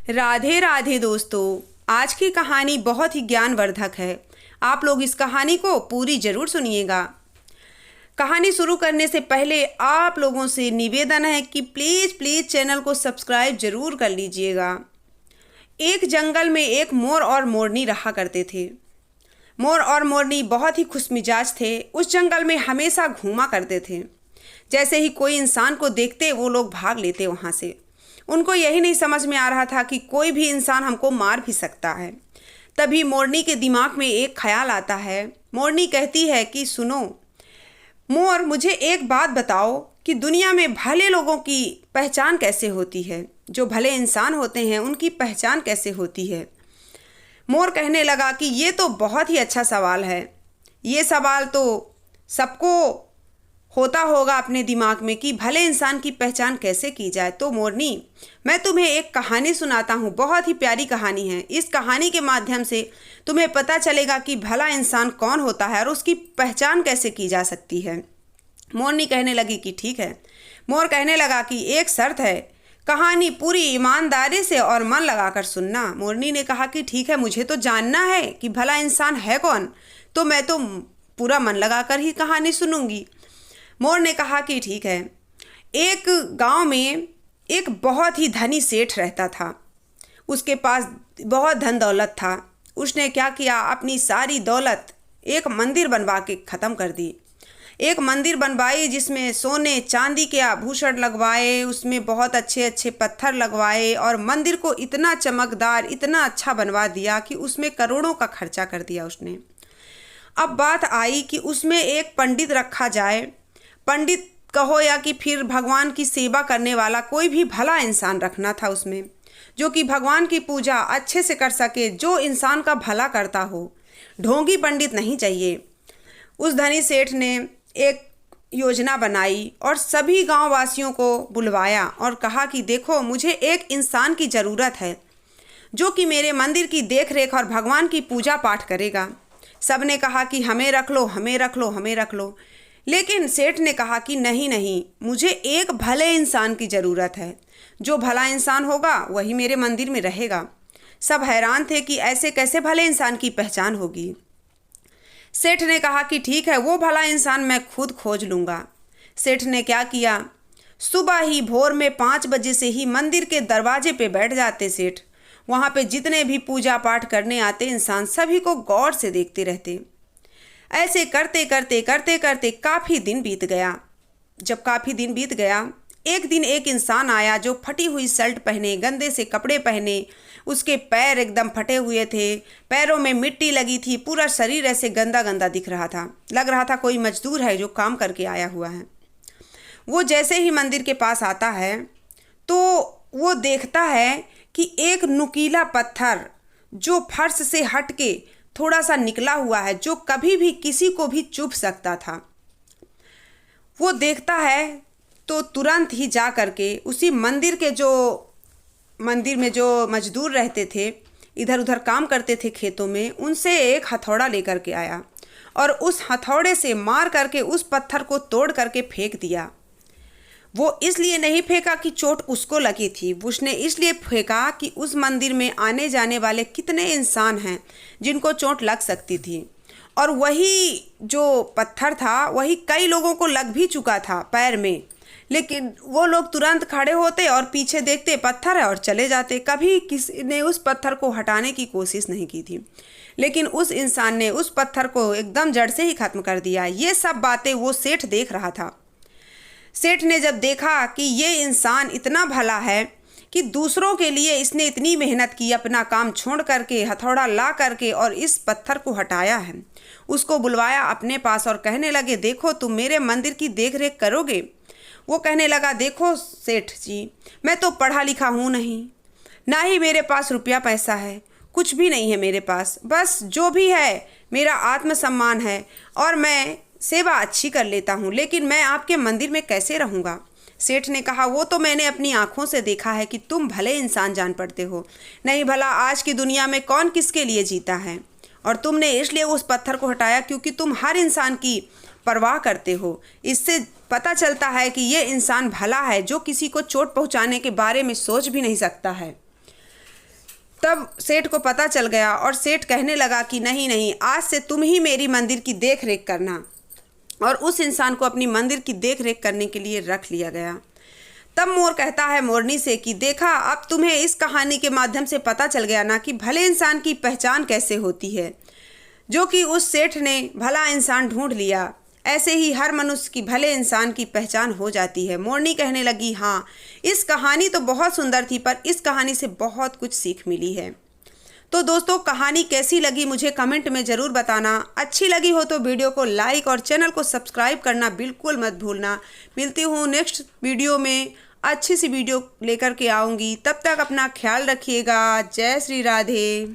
राधे राधे दोस्तों। आज की कहानी बहुत ही ज्ञानवर्धक है। आप लोग इस कहानी को पूरी जरूर सुनिएगा। कहानी शुरू करने से पहले आप लोगों से निवेदन है कि प्लीज़ प्लीज़ चैनल को सब्सक्राइब जरूर कर लीजिएगा। एक जंगल में एक मोर और मोरनी रहा करते थे। मोर और मोरनी बहुत ही खुशमिजाज थे। उस जंगल में हमेशा घूमा करते थे। जैसे ही कोई इंसान को देखते वो लोग भाग लेते वहाँ से। उनको यही नहीं समझ में आ रहा था कि कोई भी इंसान हमको मार भी सकता है। तभी मोरनी के दिमाग में एक ख्याल आता है। मोरनी कहती है कि सुनो मोर, मुझे एक बात बताओ कि दुनिया में भले लोगों की पहचान कैसे होती है, जो भले इंसान होते हैं उनकी पहचान कैसे होती है। मोर कहने लगा कि ये तो बहुत ही अच्छा सवाल है। ये सवाल तो सबको होता होगा अपने दिमाग में कि भले इंसान की पहचान कैसे की जाए। तो मोरनी, मैं तुम्हें एक कहानी सुनाता हूँ। बहुत ही प्यारी कहानी है। इस कहानी के माध्यम से तुम्हें पता चलेगा कि भला इंसान कौन होता है और उसकी पहचान कैसे की जा सकती है। मोरनी कहने लगी कि ठीक है। मोर कहने लगा कि एक शर्त है, कहानी पूरी ईमानदारी से और मन लगाकर सुनना। मोरनी ने कहा कि ठीक है, मुझे तो जानना है कि भला इंसान है कौन, तो मैं तो पूरा मन लगाकर ही कहानी सुनूंगी। मोर ने कहा कि ठीक है। एक गांव में एक बहुत ही धनी सेठ रहता था। उसके पास बहुत धन दौलत था। उसने क्या किया, अपनी सारी दौलत एक मंदिर बनवा के ख़त्म कर दी। एक मंदिर बनवाई जिसमें सोने चांदी के आभूषण लगवाए, उसमें बहुत अच्छे अच्छे पत्थर लगवाए और मंदिर को इतना चमकदार, इतना अच्छा बनवा दिया कि उसमें करोड़ों का खर्चा कर दिया उसने। अब बात आई कि उसमें एक पंडित रखा जाए। पंडित कहो या कि फिर भगवान की सेवा करने वाला कोई भी भला इंसान रखना था उसमें, जो कि भगवान की पूजा अच्छे से कर सके, जो इंसान का भला करता हो। ढोंगी पंडित नहीं चाहिए। उस धनी सेठ ने एक योजना बनाई और सभी गांव वासियों को बुलवाया और कहा कि देखो, मुझे एक इंसान की ज़रूरत है जो कि मेरे मंदिर की देख रेख और भगवान की पूजा पाठ करेगा। सब ने कहा कि हमें रख लो, हमें रख लो, हमें रख लो। लेकिन सेठ ने कहा कि नहीं नहीं, मुझे एक भले इंसान की ज़रूरत है। जो भला इंसान होगा वही मेरे मंदिर में रहेगा। सब हैरान थे कि ऐसे कैसे भले इंसान की पहचान होगी। सेठ ने कहा कि ठीक है, वो भला इंसान मैं खुद खोज लूँगा। सेठ ने क्या किया, सुबह ही भोर में 5 बजे से ही मंदिर के दरवाजे पे बैठ जाते सेठ। वहाँ पे जितने भी पूजा पाठ करने आते इंसान सभी को गौर से देखते रहते। ऐसे करते करते करते करते काफ़ी दिन बीत गया। जब काफ़ी दिन बीत गया, एक दिन एक इंसान आया जो फटी हुई शर्ट पहने, गंदे से कपड़े पहने, उसके पैर एकदम फटे हुए थे, पैरों में मिट्टी लगी थी, पूरा शरीर ऐसे गंदा गंदा दिख रहा था। लग रहा था कोई मजदूर है जो काम करके आया हुआ है। वो जैसे ही मंदिर के पास आता है तो वो देखता है कि एक नुकीला पत्थर जो फर्श से हट के थोड़ा सा निकला हुआ है, जो कभी भी किसी को भी चुभ सकता था। वो देखता है तो तुरंत ही जा करके उसी मंदिर में जो मजदूर रहते थे, इधर उधर काम करते थे खेतों में, उनसे एक हथौड़ा लेकर के आया और उस हथौड़े से मार करके उस पत्थर को तोड़ करके फेंक दिया। वो इसलिए नहीं फेंका कि चोट उसको लगी थी, उसने इसलिए फेंका कि उस मंदिर में आने जाने वाले कितने इंसान हैं जिनको चोट लग सकती थी। और वही जो पत्थर था वही कई लोगों को लग भी चुका था पैर में, लेकिन वो लोग तुरंत खड़े होते और पीछे देखते पत्थर है और चले जाते। कभी किसी ने उस पत्थर को हटाने की कोशिश नहीं की थी, लेकिन उस इंसान ने उस पत्थर को एकदम जड़ से ही ख़त्म कर दिया। ये सब बातें वो सेठ देख रहा था। सेठ ने जब देखा कि ये इंसान इतना भला है कि दूसरों के लिए इसने इतनी मेहनत की, अपना काम छोड़ करके हथौड़ा ला करके और इस पत्थर को हटाया है, उसको बुलवाया अपने पास और कहने लगे, देखो तुम मेरे मंदिर की देख रेख करोगे। वो कहने लगा, देखो सेठ जी, मैं तो पढ़ा लिखा हूँ नहीं, ना ही मेरे पास रुपया पैसा है, कुछ भी नहीं है मेरे पास। बस जो भी है मेरा आत्मसम्मान है और मैं सेवा अच्छी कर लेता हूँ, लेकिन मैं आपके मंदिर में कैसे रहूँगा। सेठ ने कहा, वो तो मैंने अपनी आँखों से देखा है कि तुम भले इंसान जान पड़ते हो। नहीं भला आज की दुनिया में कौन किसके लिए जीता है, और तुमने इसलिए उस पत्थर को हटाया क्योंकि तुम हर इंसान की परवाह करते हो। इससे पता चलता है कि ये इंसान भला है जो किसी को चोट पहुँचाने के बारे में सोच भी नहीं सकता है। तब सेठ को पता चल गया और सेठ कहने लगा कि नहीं नहीं, आज से तुम ही मेरी मंदिर की देख रेख करना। और उस इंसान को अपनी मंदिर की देख रेख करने के लिए रख लिया गया। तब मोर कहता है मोरनी से कि देखा, अब तुम्हें इस कहानी के माध्यम से पता चल गया ना कि भले इंसान की पहचान कैसे होती है। जो कि उस सेठ ने भला इंसान ढूंढ लिया, ऐसे ही हर मनुष्य की भले इंसान की पहचान हो जाती है। मोरनी कहने लगी, हाँ, इस कहानी तो बहुत सुंदर थी, पर इस कहानी से बहुत कुछ सीख मिली है। तो दोस्तों, कहानी कैसी लगी मुझे कमेंट में ज़रूर बताना। अच्छी लगी हो तो वीडियो को लाइक और चैनल को सब्सक्राइब करना बिल्कुल मत भूलना। मिलती हूँ नेक्स्ट वीडियो में, अच्छी सी वीडियो लेकर के आऊँगी। तब तक अपना ख्याल रखिएगा। जय श्री राधे।